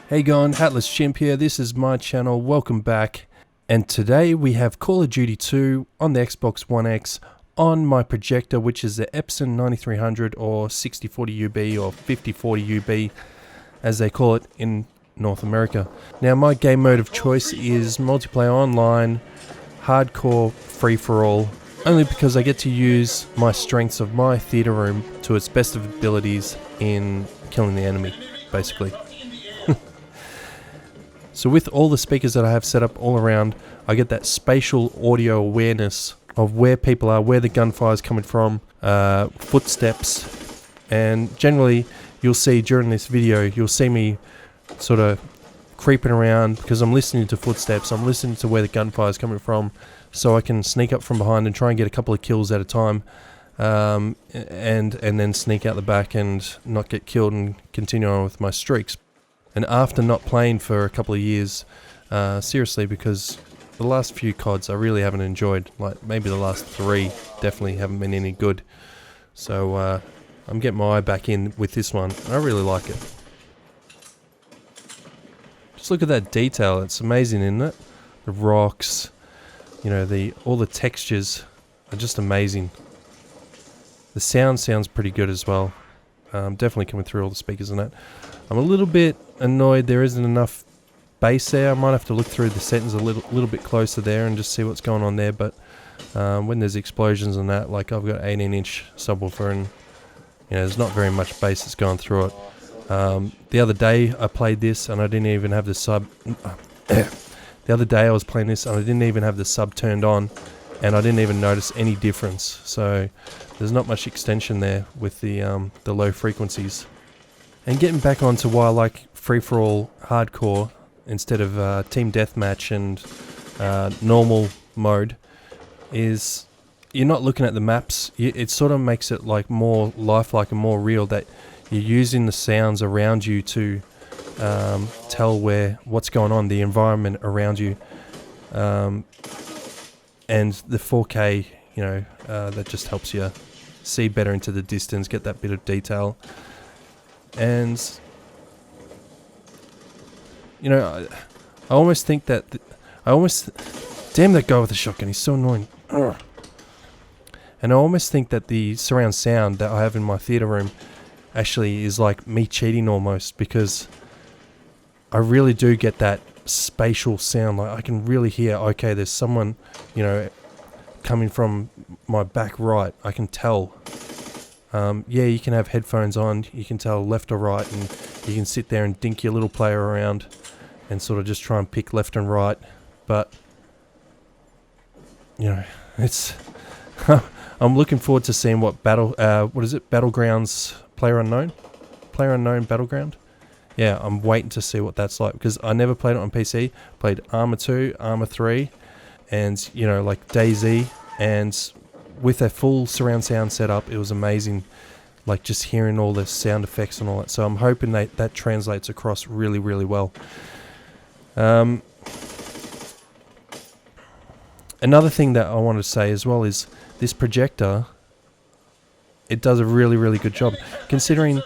Hey going, Hatless Chimp here, this is my channel, welcome back. And today we have Call of Duty 2 on the Xbox One X on my projector, which is the Epson 9300 or 6040UB or 5040UB as they call it in North America. Now my game mode of choice is multiplayer online, hardcore, free-for-all, only because I get to use my strengths of my theater room to its best of abilities in killing the enemy, basically. So with all the speakers that I have set up all around, I get that spatial audio awareness of where people are, where the gunfire is coming from, footsteps, and generally you'll see during this video, you'll see me sort of creeping around because I'm listening to footsteps, I'm listening to where the gunfire is coming from, so I can sneak up from behind and try and get a couple of kills at a time, and then sneak out the back and not get killed and continue on with my streaks. And after not playing for a couple of years, seriously, because the last few CODs I really haven't enjoyed, like maybe the last 3 definitely haven't been any good. So I'm getting my eye back in with this one. I really like it. Just look at that detail, it's amazing, isn't it? The rocks, you know, all the textures are just amazing. The sound sounds pretty good as well. Definitely coming through all the speakers and that. I'm a little bit annoyed there isn't enough bass there. I might have to look through the settings a little bit closer there and just see what's going on there. But when there's explosions and that, like I've got 18-inch subwoofer and you know there's not very much bass that's going through it. The other day I played this and I didn't even have the sub. The other day I was playing this and I didn't even have the sub turned on, and I didn't even notice any difference. So there's not much extension there with the low frequencies. And getting back onto why I like free-for-all hardcore instead of team deathmatch and normal mode is you're not looking at the maps. It sort of makes it like more lifelike and more real, that you're using the sounds around you to tell what's going on, the environment around you, and the 4K, you know, that just helps you see better into the distance, get that bit of detail. And you know, I almost think that damn that guy with the shotgun, he's so annoying. Ugh. And I almost think that the surround sound that I have in my theater room actually is like me cheating almost, because I really do get that spatial sound. Like I can really hear, okay, there's someone, you know, coming from my back right. I can tell. Yeah, you can have headphones on, you can tell left or right, and you can sit there and dink your little player around and sort of just try and pick left and right. But you know, it's I'm looking forward to seeing what Battlegrounds PlayerUnknown Battleground. Yeah, I'm waiting to see what that's like, because I never played it on PC. Played Arma 2, Arma 3, and you know, like DayZ, and with a full surround sound setup, it was amazing. Like just hearing all the sound effects and all that. So I'm hoping that translates across really, really well. Another thing that I want to say as well is this projector, it does a really, really good job. Considering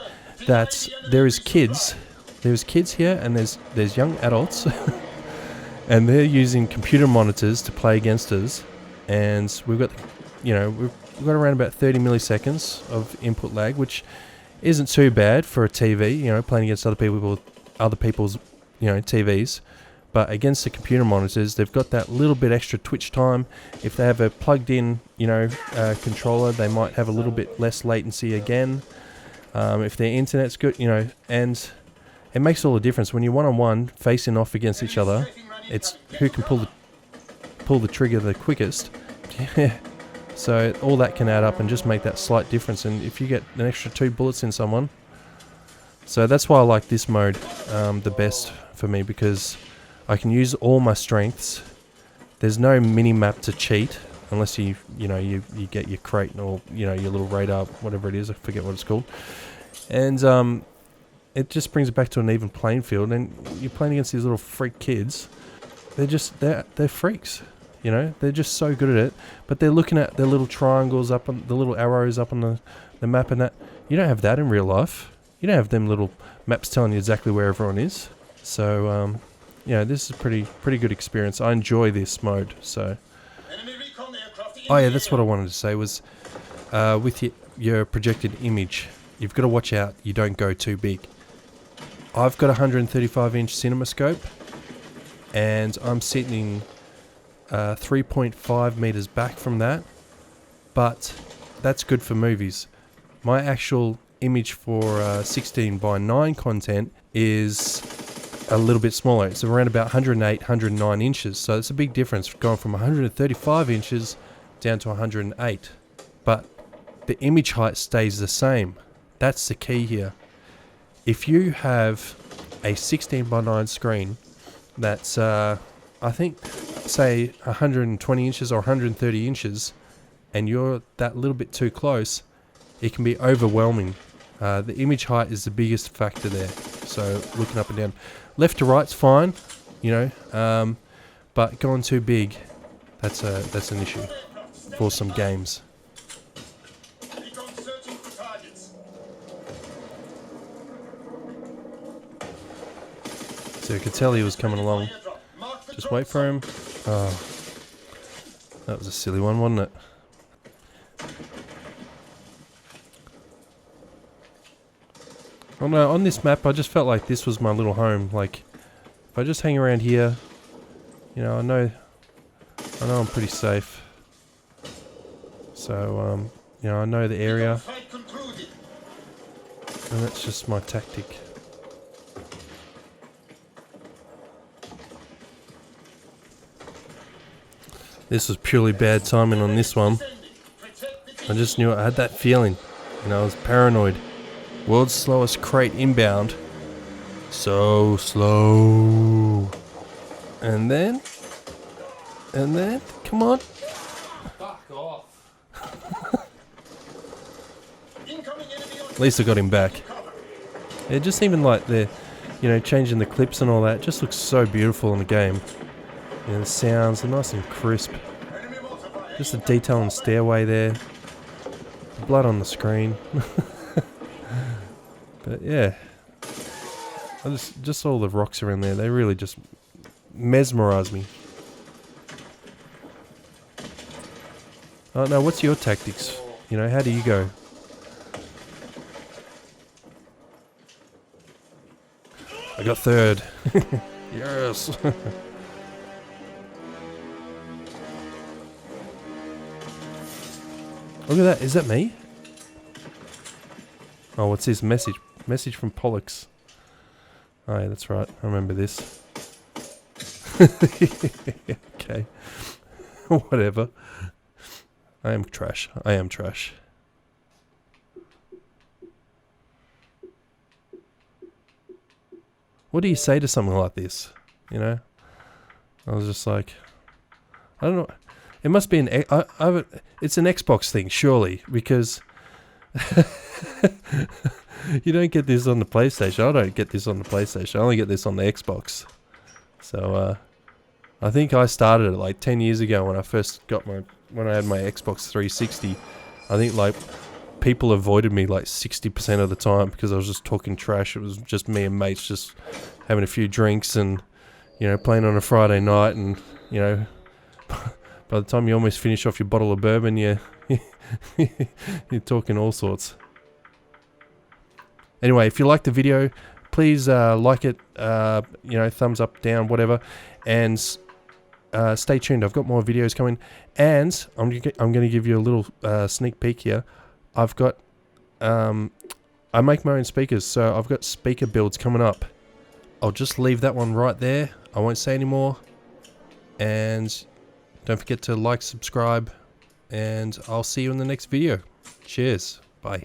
that there's kids here and there's young adults and they're using computer monitors to play against us, and we've got we've got around about 30 milliseconds of input lag, which isn't too bad for a TV, you know, playing against other people's, you know, TVs. But against the computer monitors, they've got that little bit extra twitch time. If they have a plugged in, you know, controller, they might have a little bit less latency again. If their internet's good, you know, and it makes all the difference when you're one-on-one facing off against each other. It's who can pull the trigger the quickest. Yeah. So all that can add up and just make that slight difference. And if you get an extra 2 bullets in someone, so that's why I like this mode the best for me, because I can use all my strengths. There's no mini map to cheat unless you get your crate or you know, your little radar, whatever it is. I forget what it's called. And it just brings it back to an even playing field. And you're playing against these little freak kids. They're freaks. You know, they're just so good at it, but they're looking at their little triangles up on the little arrows up on the map and that. You don't have that in real life. You don't have them little maps telling you exactly where everyone is. So yeah, this is a pretty good experience. I enjoy this mode. So oh yeah, that's what I wanted to say was with your projected image, you've got to watch out you don't go too big. I've got a 135-inch CinemaScope, and I'm sitting 3.5 meters back from that, but that's good for movies. My actual image for 16:9 content is a little bit smaller. It's around about 108, 109 inches, so it's a big difference going from 135 inches down to 108. But the image height stays the same. That's the key here. If you have a 16:9 screen that's I think say 120 inches or 130 inches and you're that little bit too close, it can be overwhelming. The image height is the biggest factor there. So looking up and down, left to right's fine, you know, but going too big, that's an issue for some games. So you could tell he was coming along. Just wait for him. Oh, that was a silly one, wasn't it? Oh no, on this map I just felt like this was my little home. Like, if I just hang around here, you know, I know I'm pretty safe. So, you know, I know the area. And that's just my tactic. This was purely bad timing on this one. I just knew I had that feeling. You know, I was paranoid. World's slowest crate inbound. So slow. And then, come on. Fuck off. At least I got him back. Yeah, just even like the, you know, changing the clips and all that, just looks so beautiful in the game. You know, the sounds are nice and crisp. Just the detail on the stairway there. The blood on the screen. But yeah, I just all the rocks around there, they really just mesmerise me. Oh no, what's your tactics? You know, how do you go? I got third. Yes. Look at that, is that me? Oh, what's this message? Message from Pollux. Oh yeah, that's right, I remember this. Okay. Whatever. I am trash. I am trash. What do you say to something like this? You know? I was just like, I don't know. It must be it's an Xbox thing, surely, because you don't get this on the PlayStation. I don't get this on the PlayStation. I only get this on the Xbox. So, I think I started it like 10 years ago when I first got when I had my Xbox 360. I think like people avoided me like 60% of the time because I was just talking trash. It was just me and mates just having a few drinks and, you know, playing on a Friday night, and, you know, by the time you almost finish off your bottle of bourbon, you're talking all sorts. Anyway, if you like the video, please like it, you know, thumbs up, down, whatever, and stay tuned. I've got more videos coming, and I'm going to give you a little sneak peek here. I've got, I make my own speakers, so I've got speaker builds coming up. I'll just leave that one right there. I won't say any more, and don't forget to like, subscribe, and I'll see you in the next video. Cheers. Bye.